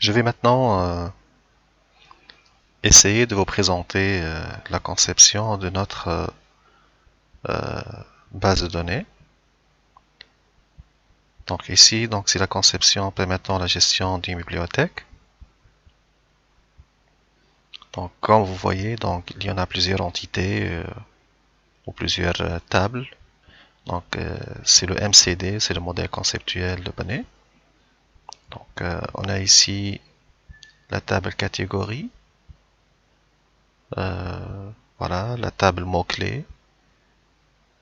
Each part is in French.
Je vais maintenant essayer de vous présenter la conception de notre euh, base de données. Donc ici, c'est la conception permettant la gestion d'une bibliothèque. Donc comme vous voyez, il y en a plusieurs entités ou plusieurs tables. C'est le MCD, c'est le modèle conceptuel de données. On a ici la table catégorie, voilà, la table mots-clés,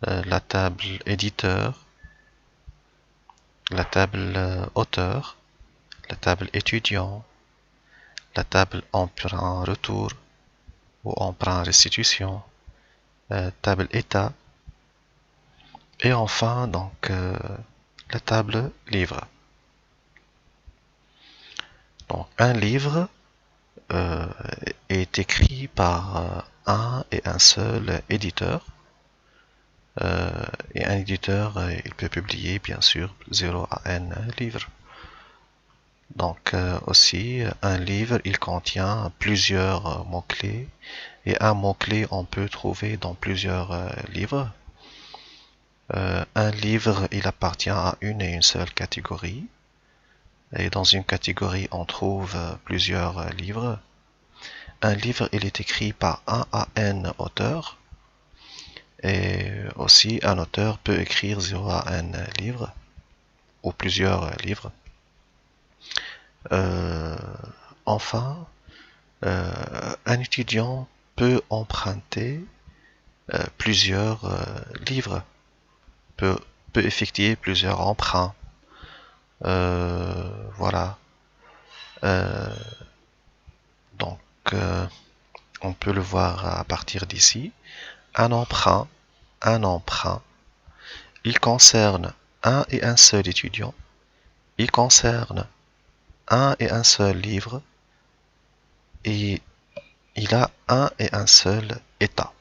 la table éditeur, la table auteur, la table étudiant, la table emprunt retour ou emprunt restitution, table état, et enfin la table livre. Donc un livre euh, est écrit par un et un seul éditeur. Et un éditeur, il peut publier bien sûr 0 à n livres. Aussi, un livre, il contient plusieurs mots-clés, et un mot-clé, on peut trouver dans plusieurs livres. Un livre, il appartient à une et une seule catégorie, et dans une catégorie, on trouve plusieurs livres. Un livre, il est écrit par un à n auteurs, et aussi un auteur peut écrire 0 à n livres, ou plusieurs livres. Euh, enfin, un étudiant peut emprunter plusieurs livres, peut, peut effectuer plusieurs emprunts. Voilà. Euh, donc, euh, on peut le voir à partir d'ici. Un emprunt, un emprunt, il concerne un et un seul étudiant. Il concerne un et un seul livre. Et il a un et un seul état.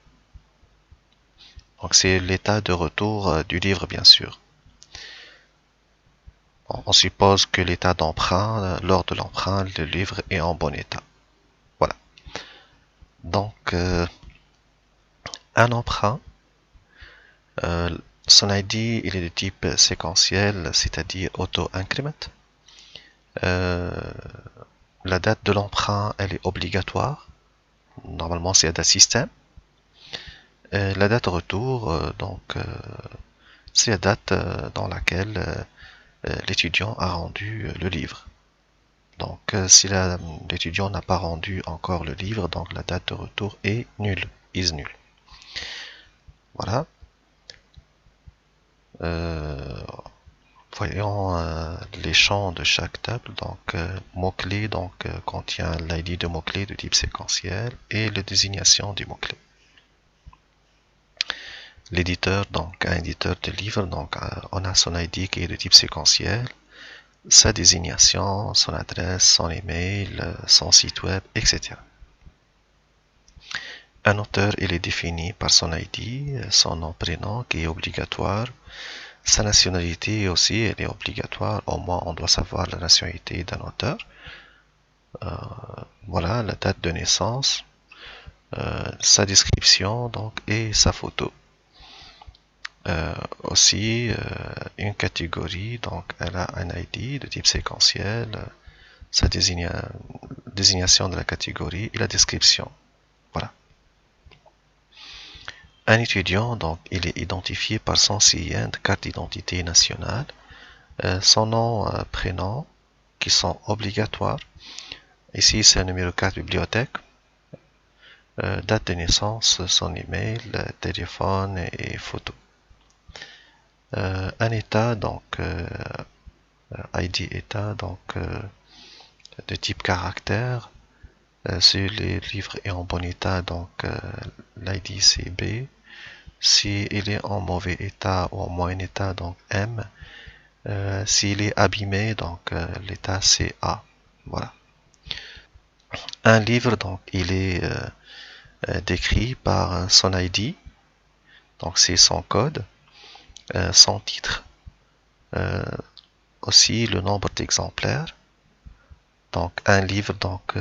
Donc c'est l'état de retour du livre, bien sûr. On suppose que l'état d'emprunt, lors de l'emprunt, le livre est en bon état. Voilà. Donc, un emprunt, euh, son ID, il est de type séquentiel, c'est-à-dire auto-increment. Euh, la date de l'emprunt, elle est obligatoire. Normalement, c'est la date système. La date retour, c'est la date dans laquelle l'étudiant a rendu le livre. Si l'étudiant n'a pas rendu encore le livre, donc la date de retour est nulle, is nulle. Voilà. Euh, Voyons les champs de chaque table. Mot-clé contient l'ID de mot-clé de type séquentiel et la désignation du mot-clé. L'éditeur, donc un éditeur de livre, on a son ID qui est de type séquentiel, sa désignation, son adresse, son email, son site web, etc. Un auteur, il est défini par son ID, son nom, prénom qui est obligatoire. Sa nationalité aussi, elle est obligatoire. Au moins, on doit savoir la nationalité d'un auteur. Voilà, la date de naissance, sa description et sa photo. Aussi, une catégorie, elle a un ID de type séquentiel, sa désignation de la catégorie et la description. Voilà. Un étudiant, il est identifié par son CIN, carte d'identité nationale, son nom, prénom, qui sont obligatoires. Ici, c'est un numéro 4 bibliothèque, date de naissance, son email, téléphone et photo. Un état, ID état, de type caractère. Si le livre est en bon état, l'ID c'est B. Si il est en mauvais état ou en moyen état, M. S'il est abîmé, l'état c'est A. Voilà. Un livre, il est décrit par son ID, c'est son code, son titre, aussi le nombre d'exemplaires, Donc un livre, donc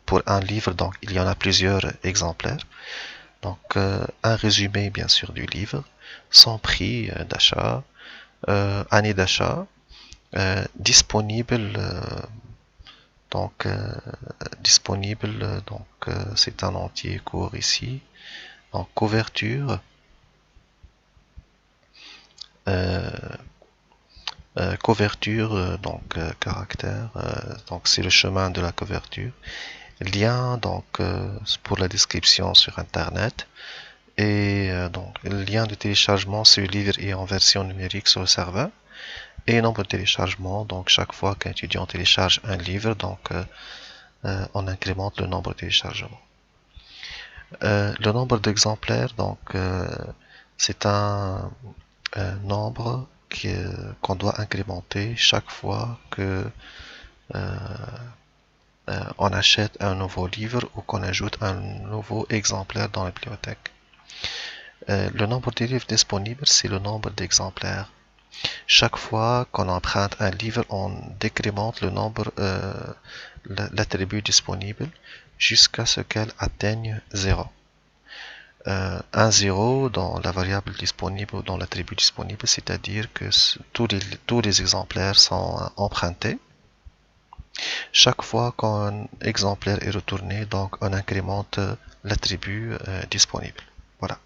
pour un livre, donc il y en a plusieurs exemplaires. Donc un résumé bien sûr du livre, son prix d'achat, année d'achat, disponible donc c'est un entier court ici. Donc couverture, euh, caractère, donc c'est le chemin de la couverture. Lien donc pour la description sur internet et donc le lien de téléchargement si le livre est en version numérique sur le serveur et nombre de téléchargements. Donc chaque fois qu'un étudiant télécharge un livre, donc on incrémente le nombre de téléchargements. Le nombre d'exemplaires, donc c'est un nombre qu'on doit incrémenter chaque fois que euh, on achète un nouveau livre ou qu'on ajoute un nouveau exemplaire dans la bibliothèque. Le nombre de livres disponibles, c'est le nombre d'exemplaires. Chaque fois qu'on emprunte un livre, on décrémente le nombre, l'attribut disponible jusqu'à ce qu'elle atteigne 0. Un 0 dans la variable disponible ou dans l'attribut disponible, c'est-à-dire que tous les exemplaires sont empruntés. Chaque fois qu'un exemplaire est retourné, donc on incrémente l'attribut disponible. Voilà.